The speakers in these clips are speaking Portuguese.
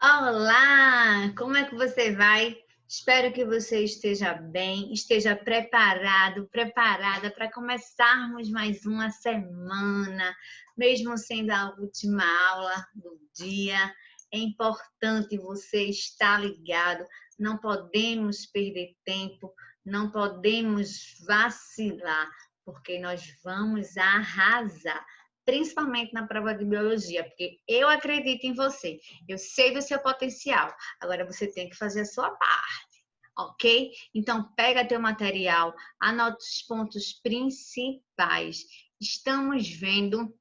Olá! Como é que você vai? Espero que você esteja bem, esteja preparado, preparada para começarmos mais uma semana, mesmo sendo a última aula do dia. É importante você estar ligado, não podemos perder tempo, não podemos vacilar, porque nós vamos arrasar, principalmente na prova de biologia, porque eu acredito em você. Eu sei do seu potencial. Agora você tem que fazer a sua parte, ok? Então pega teu material, anota os pontos principais. Estamos vendo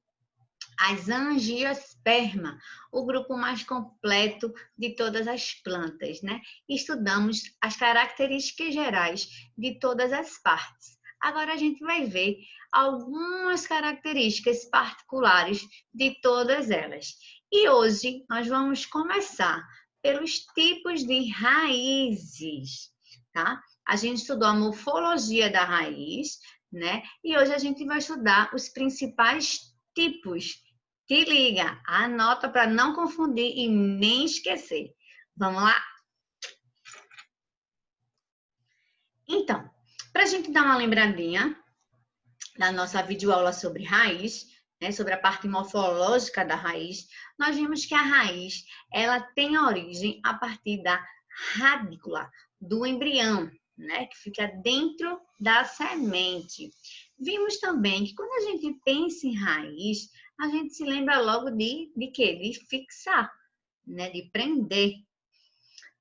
as angiospermas, o grupo mais completo de todas as plantas, né? Estudamos as características gerais de todas as partes. Agora a gente vai ver algumas características particulares de todas elas. E hoje nós vamos começar pelos tipos de raízes, tá? A gente estudou a morfologia da raiz, né? E hoje a gente vai estudar os principais tipos. Te liga, anota para não confundir e nem esquecer. Vamos lá? Então, para a gente dar uma lembradinha da nossa videoaula sobre raiz, né, sobre a parte morfológica da raiz, nós vimos que a raiz ela tem origem a partir da radícula, do embrião, né, que fica dentro da semente. Vimos também que quando a gente pensa em raiz, a gente se lembra logo de quê? De fixar, né, de prender,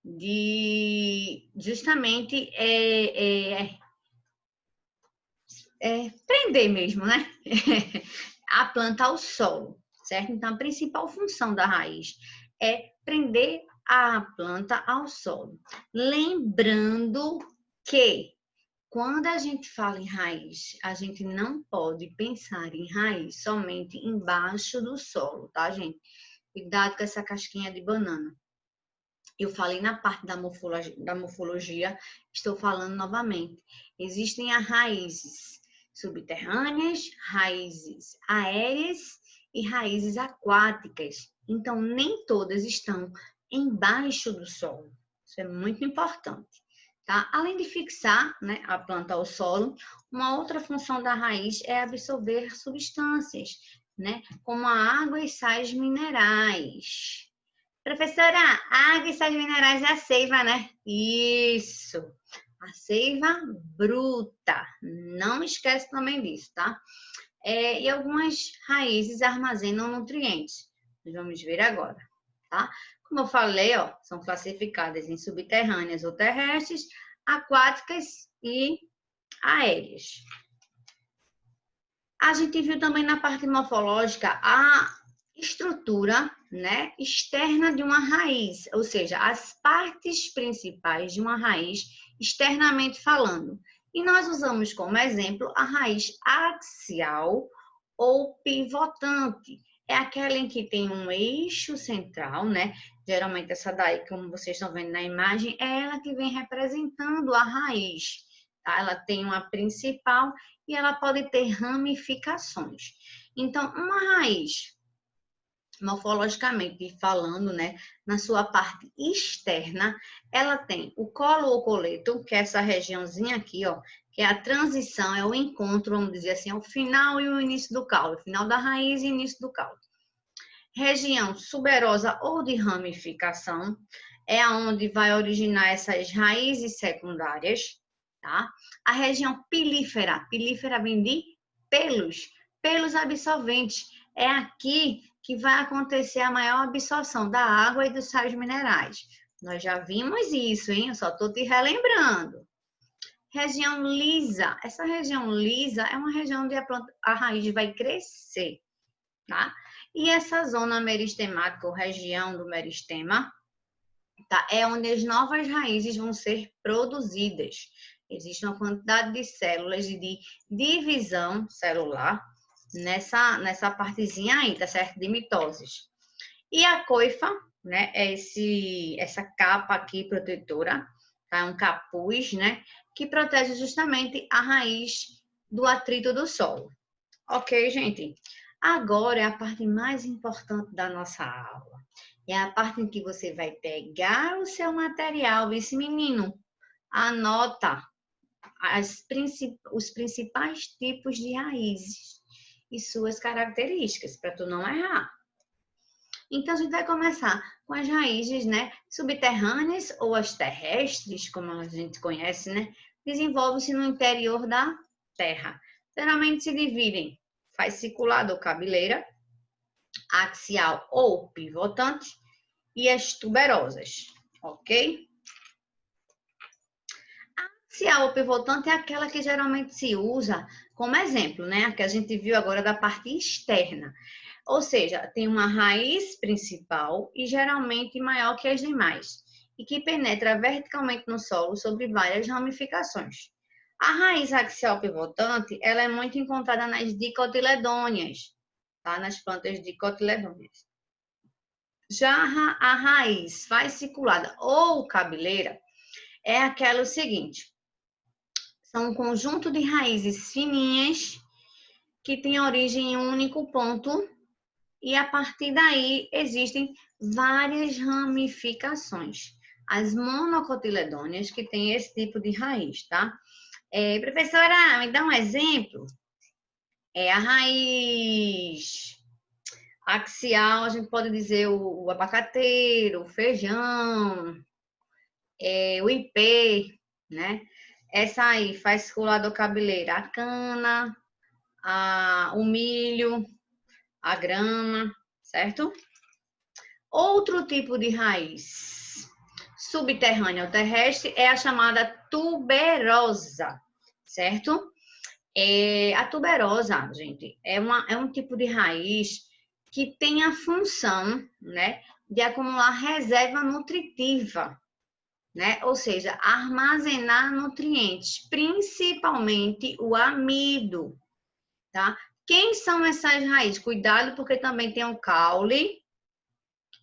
de justamente prender mesmo, né? A planta ao solo, certo? Então, a principal função da raiz é prender a planta ao solo. Lembrando que quando a gente fala em raiz, a gente não pode pensar em raiz somente embaixo do solo, tá, gente? Cuidado com essa casquinha de banana. Eu falei na parte da morfologia, estou falando novamente. Existem as raízes subterrâneas, raízes aéreas e raízes aquáticas. Então, nem todas estão embaixo do solo. Isso é muito importante. Tá? Além de fixar, né, a planta ao solo, uma outra função da raiz é absorver substâncias, né, como a água e sais minerais. Professora, água e sais minerais é a seiva, né? Isso. A seiva bruta. Não esquece também disso, tá? E algumas raízes armazenam nutrientes. Nós vamos ver agora, tá? Como eu falei, ó, são classificadas em subterrâneas ou terrestres, aquáticas e aéreas. A gente viu também na parte morfológica a estrutura, né, externa de uma raiz, ou seja, as partes principais de uma raiz externamente falando. E nós usamos como exemplo a raiz axial ou pivotante. É aquela em que tem um eixo central, né? Geralmente essa daí, como vocês estão vendo na imagem, é ela que vem representando a raiz. Tá? Ela tem uma principal e ela pode ter ramificações. Então, uma raiz, morfologicamente falando, né, na sua parte externa, ela tem o colo ou coleto, que é essa regiãozinha aqui, ó, que é a transição, é o encontro, vamos dizer assim, é o final e o início do caule, o final da raiz e início do caule. Região suberosa ou de ramificação, é onde vai originar essas raízes secundárias, tá? A região pilífera, pilífera vem de pelos, pelos absorventes. É aqui que vai acontecer a maior absorção da água e dos sais minerais. Nós já vimos isso, hein? Eu só estou te relembrando. Região lisa. Essa região lisa é uma região onde a raiz vai crescer, tá? E essa zona meristemática, ou região do meristema, tá? É onde as novas raízes vão ser produzidas. Existe uma quantidade de células de divisão celular nessa partezinha aí, tá certo? De mitoses. E a coifa, né? É essa capa aqui protetora, tá? É um capuz, né? Que protege justamente a raiz do atrito do solo. Ok, gente? Agora é a parte mais importante da nossa aula. É a parte em que você vai pegar o seu material, esse menino, anota os principais tipos de raízes e suas características, para tu não errar. Então, a gente vai começar com as raízes, né, subterrâneas ou as terrestres, como a gente conhece, né, desenvolvem-se no interior da terra. Geralmente se dividem fasciculada ou cabeleira, axial ou pivotante e as tuberosas, ok? A axial ou pivotante é aquela que geralmente se usa como exemplo, né, a que a gente viu agora da parte externa. Ou seja, tem uma raiz principal e geralmente maior que as demais, e que penetra verticalmente no solo sobre várias ramificações. A raiz axial pivotante, ela é muito encontrada nas dicotiledôneas, tá? Nas plantas dicotiledôneas. Já a raiz fasciculada ou cabeleira é aquela o seguinte, são um conjunto de raízes fininhas que tem origem em um único ponto e a partir daí existem várias ramificações. As monocotiledôneas que têm esse tipo de raiz, tá? Professora, me dá um exemplo? É a raiz axial, a gente pode dizer o abacateiro, o feijão, o ipê, né? Essa aí, fasciculador cabeleira, a cana, o milho, a grama, certo? Outro tipo de raiz subterrânea ou terrestre é a chamada tuberosa, certo? A tuberosa, gente, é um tipo de raiz que tem a função, né, de acumular reserva nutritiva, né? Ou seja, armazenar nutrientes, principalmente o amido, tá? Quem são essas raízes? Cuidado, porque também tem o caule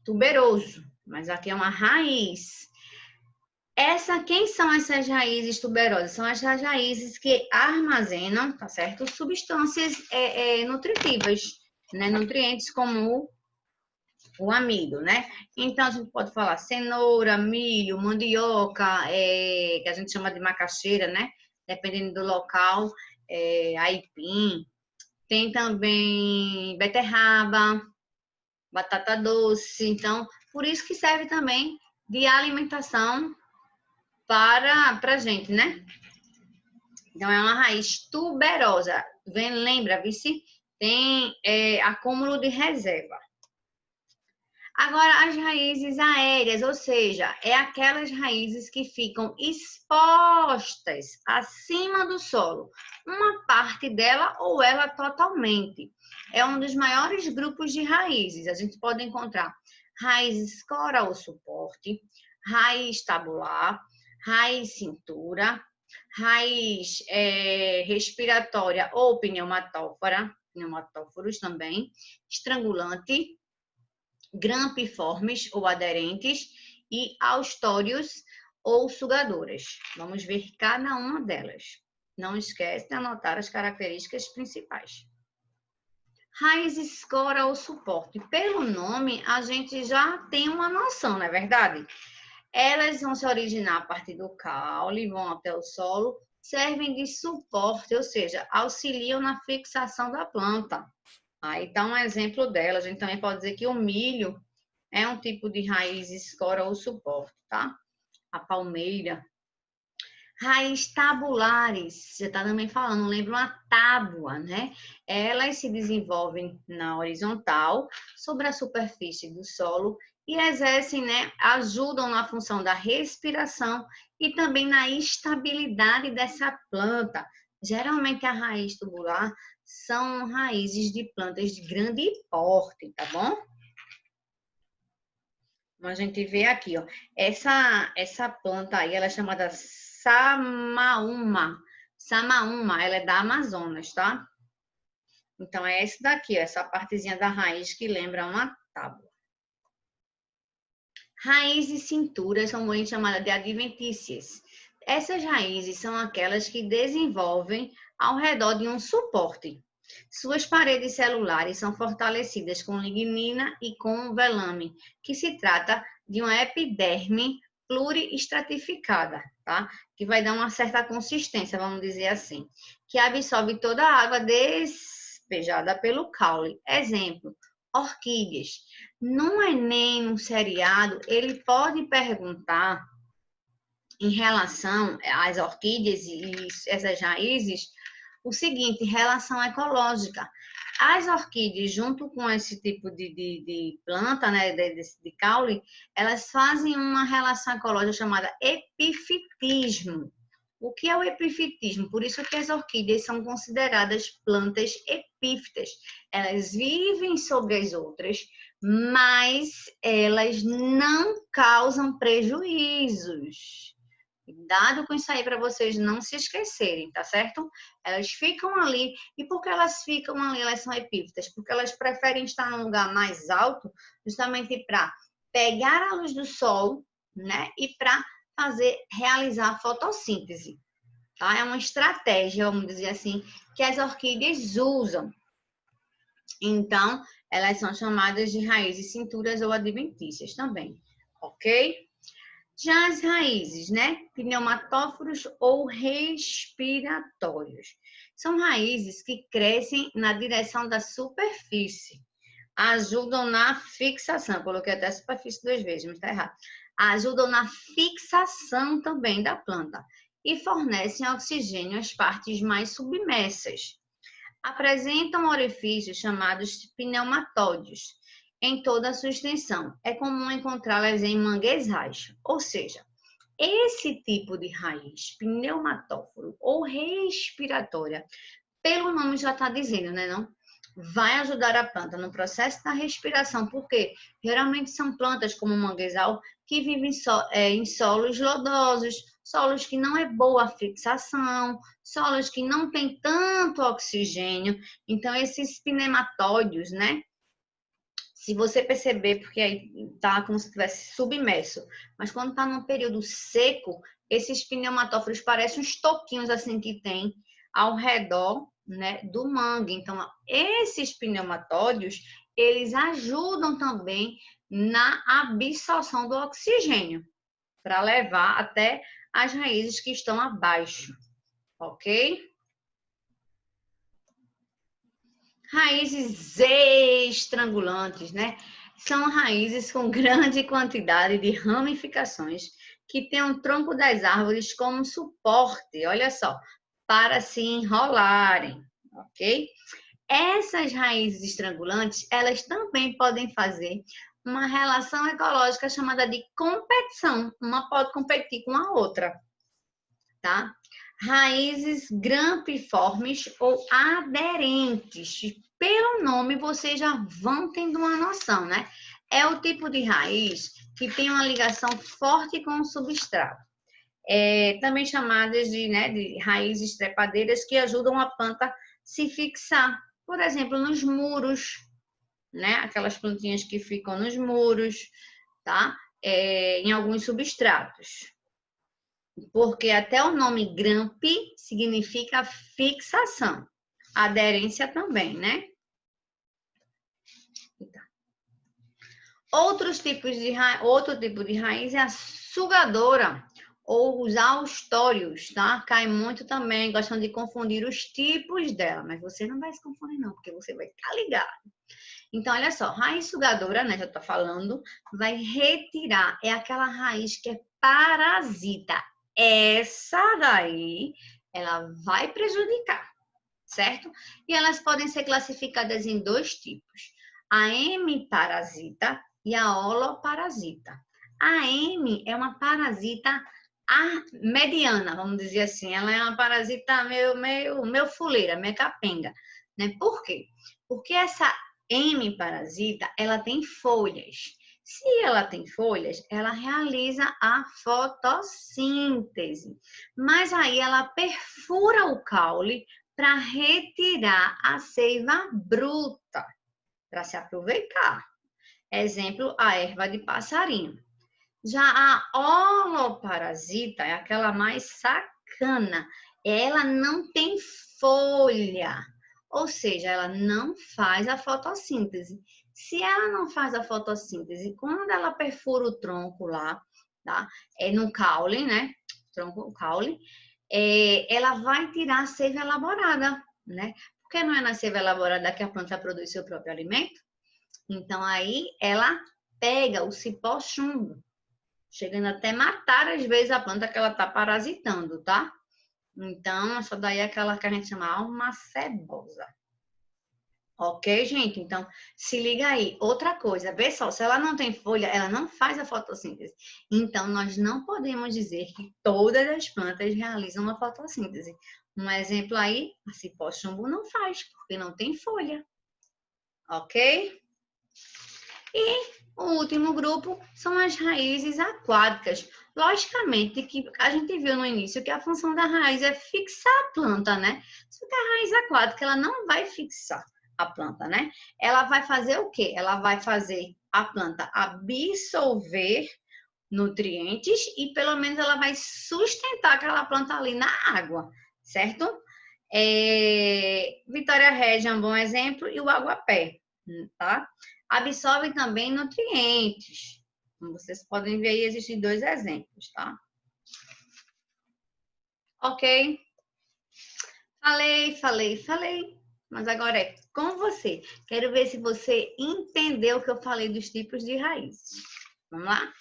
tuberoso, mas aqui é uma raiz. Quem são essas raízes tuberosas? São essas raízes que armazenam, tá certo? Substâncias nutritivas, né? Nutrientes como o amido, né? Então, a gente pode falar cenoura, milho, mandioca, que a gente chama de macaxeira, né? Dependendo do local, aipim. Tem também beterraba, batata doce. Então, por isso que serve também de alimentação para a gente, né? Então, é uma raiz tuberosa. Lembra, vice? Tem acúmulo de reserva. Agora, as raízes aéreas, ou seja, é aquelas raízes que ficam expostas acima do solo. Uma parte dela ou ela totalmente. É um dos maiores grupos de raízes. A gente pode encontrar raiz escora ou suporte, raiz tabular, raiz cintura, raiz respiratória ou pneumatóforos também, estrangulante, grampiformes ou aderentes e austórios ou sugadoras. Vamos ver cada uma delas. Não esquece de anotar as características principais. Raiz escora ou suporte. Pelo nome, a gente já tem uma noção, não é verdade? Elas vão se originar a partir do caule, vão até o solo, servem de suporte, ou seja, auxiliam na fixação da planta. Aí está um exemplo delas. A gente também pode dizer que o milho é um tipo de raiz escora ou suporte, tá? A palmeira. Raiz tabulares, já está também falando, lembra uma tábua, né? Elas se desenvolvem na horizontal, sobre a superfície do solo e exercem, né? Ajudam na função da respiração e também na estabilidade dessa planta. Geralmente a raiz tubular são raízes de plantas de grande porte, tá bom? A gente vê aqui, ó, essa planta aí, ela é chamada samaúma. Samaúma, ela é da Amazonas, tá? Então, é esse daqui, ó, essa partezinha da raiz que lembra uma tábua. Raízes cinturas são também chamadas de adventícias. Essas raízes são aquelas que desenvolvem ao redor de um suporte. Suas paredes celulares são fortalecidas com lignina e com velame, que se trata de uma epiderme pluriestratificada, tá? Que vai dar uma certa consistência, vamos dizer assim, que absorve toda a água despejada pelo caule. Exemplo, orquídeas. No Enem, no seriado, ele pode perguntar em relação às orquídeas e essas raízes, o seguinte, relação ecológica. As orquídeas, junto com esse tipo de planta, né, de caule, elas fazem uma relação ecológica chamada epifitismo. O que é o epifitismo? Por isso que as orquídeas são consideradas plantas epífitas. Elas vivem sobre as outras, mas elas não causam prejuízos. Cuidado com isso aí para vocês não se esquecerem, tá certo? Elas ficam ali. E por que elas ficam ali? Elas são epífitas? Porque elas preferem estar num lugar mais alto, justamente para pegar a luz do sol, né? E para realizar a fotossíntese, tá? É uma estratégia, vamos dizer assim, que as orquídeas usam. Então, elas são chamadas de raízes cinturas ou adventícias também, ok? Já as raízes, né? Pneumatóforos ou respiratórios. São raízes que crescem na direção da superfície. Ajudam na fixação. Coloquei até a superfície 2 vezes, mas está errado. Ajudam na fixação também da planta. E fornecem oxigênio às partes mais submersas. Apresentam orifícios chamados pneumatódios em toda a sua extensão. É comum encontrá-las em manguezais, ou seja, esse tipo de raiz, pneumatóforo ou respiratória, pelo nome já está dizendo, né, não? Vai ajudar a planta no processo da respiração, porque geralmente são plantas como o manguezal que vivem em solos lodosos, solos que não é boa a fixação, solos que não tem tanto oxigênio. Então, esses pneumatódios, né? Se você perceber, porque aí tá como se estivesse submerso, mas quando está num período seco, esses pneumatóforos parecem uns toquinhos assim que tem ao redor, né, do mangue. Então, esses pneumatódios, eles ajudam também na absorção do oxigênio, para levar até as raízes que estão abaixo, ok? Raízes estrangulantes, né? São raízes com grande quantidade de ramificações que têm o tronco das árvores como suporte, olha só, para se enrolarem, ok? Essas raízes estrangulantes, elas também podem fazer uma relação ecológica chamada de competição. Uma pode competir com a outra, tá? Raízes grampiformes ou aderentes. Pelo nome, vocês já vão tendo uma noção, né? É o tipo de raiz que tem uma ligação forte com o substrato. Também chamadas de raízes trepadeiras que ajudam a planta se fixar. Por exemplo, nos muros, né? Aquelas plantinhas que ficam nos muros, tá? Em alguns substratos. Porque até o nome grampi significa fixação. Aderência também, né? Então. Outro tipo de raiz é a sugadora ou os austórios, tá? Cai muito também, gostam de confundir os tipos dela, mas você não vai se confundir não, porque você vai estar ligado. Então, olha só, raiz sugadora, né, já tô falando, vai retirar, é aquela raiz que é parasita. Essa daí, ela vai prejudicar, certo? E elas podem ser classificadas em 2 tipos. A M-parasita e a holoparasita. A M é uma parasita mediana, vamos dizer assim. Ela é uma parasita meio fuleira, meio capenga. Né? Por quê? Porque essa M-parasita, ela tem folhas. Se ela tem folhas, ela realiza a fotossíntese. Mas aí ela perfura o caule para retirar a seiva bruta, para se aproveitar. Exemplo, a erva de passarinho. Já a holoparasita é aquela mais sacana. Ela não tem folha. Ou seja, ela não faz a fotossíntese. Se ela não faz a fotossíntese, quando ela perfura o tronco lá, tá? No caule, né? Tronco, caule, ela vai tirar a seiva elaborada, né? Porque não é na seiva elaborada que a planta produz seu próprio alimento? Então, aí ela pega o cipó chumbo, chegando até matar, às vezes, a planta que ela está parasitando, tá? Então, essa daí é aquela que a gente chama alma cebosa. Ok, gente? Então, se liga aí. Outra coisa, vê só, se ela não tem folha, ela não faz a fotossíntese. Então, nós não podemos dizer que todas as plantas realizam a fotossíntese. Um exemplo aí, a cipó-chumbo não faz, porque não tem folha. Ok? E o último grupo são as raízes aquáticas. Logicamente que a gente viu no início que a função da raiz é fixar a planta, né? Só que a raiz aquática, ela não vai fixar a planta, né? Ela vai fazer o quê? Ela vai fazer a planta absorver nutrientes e pelo menos ela vai sustentar aquela planta ali na água, certo? Vitória Regia é um bom exemplo e o aguapé, tá? Absorve também nutrientes. Como vocês podem ver aí, existem 2 exemplos, tá? Ok? Falei. Mas agora é com você. Quero ver se você entendeu o que eu falei dos tipos de raízes. Vamos lá?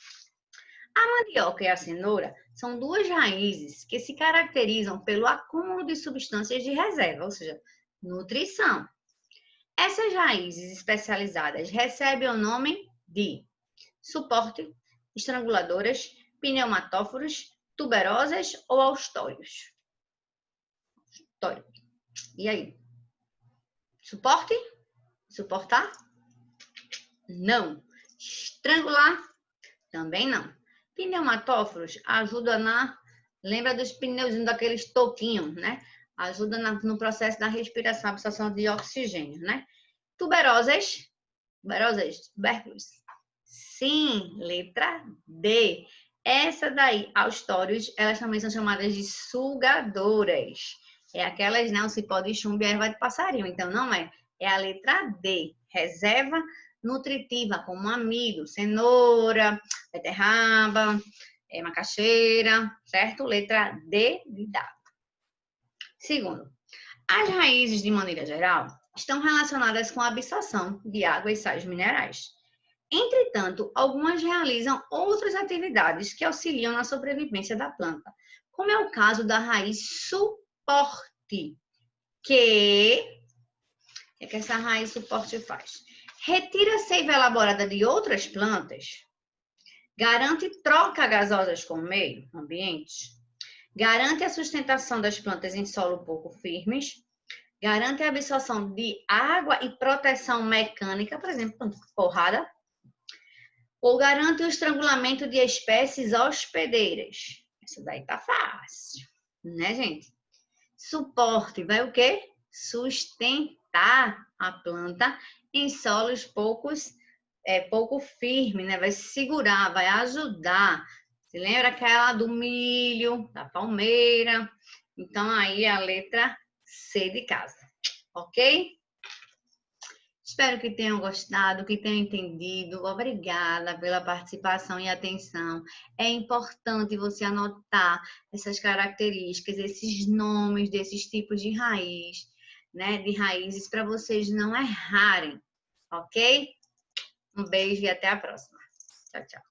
A mandioca e a cenoura são 2 raízes que se caracterizam pelo acúmulo de substâncias de reserva, ou seja, nutrição. Essas raízes especializadas recebem o nome de suporte, estranguladoras, pneumatóforos, tuberosas ou austórios. E aí? Suporte? Suportar? Não. Estrangular? Também não. Pneumatóforos ajuda na... Lembra dos pneuzinhos, daqueles toquinhos, né? Ajuda no processo da respiração, absorção de oxigênio, né? Tuberosas? Tubérculos? Sim, letra D. Essa daí, austórios, elas também são chamadas de sugadoras. É aquelas, né? O cipó de chumbo e a erva de passarinho. Então, não é. É a letra D. Reserva nutritiva, como amido, cenoura, beterraba, macaxeira, certo? Letra D de dado. Segundo, as raízes, de maneira geral, estão relacionadas com a absorção de água e sais minerais. Entretanto, algumas realizam outras atividades que auxiliam na sobrevivência da planta, como é o caso da raiz suporte, que essa raiz suporte faz? Retira a seiva elaborada de outras plantas, garante troca gasosas com o meio ambiente, garante a sustentação das plantas em solo pouco firmes, garante a absorção de água e proteção mecânica, por exemplo, porrada, ou garante o estrangulamento de espécies hospedeiras. Isso daí tá fácil, né, gente? Suporte vai o quê? Sustentar a planta em solos pouco firme, né? Vai segurar, vai ajudar. Você lembra aquela do milho, da palmeira? Então, aí a letra C de casa, ok? Espero que tenham gostado, que tenham entendido. Obrigada pela participação e atenção. É importante você anotar essas características, esses nomes desses tipos de raiz, né? De raízes, para vocês não errarem, ok? Um beijo e até a próxima. Tchau, tchau.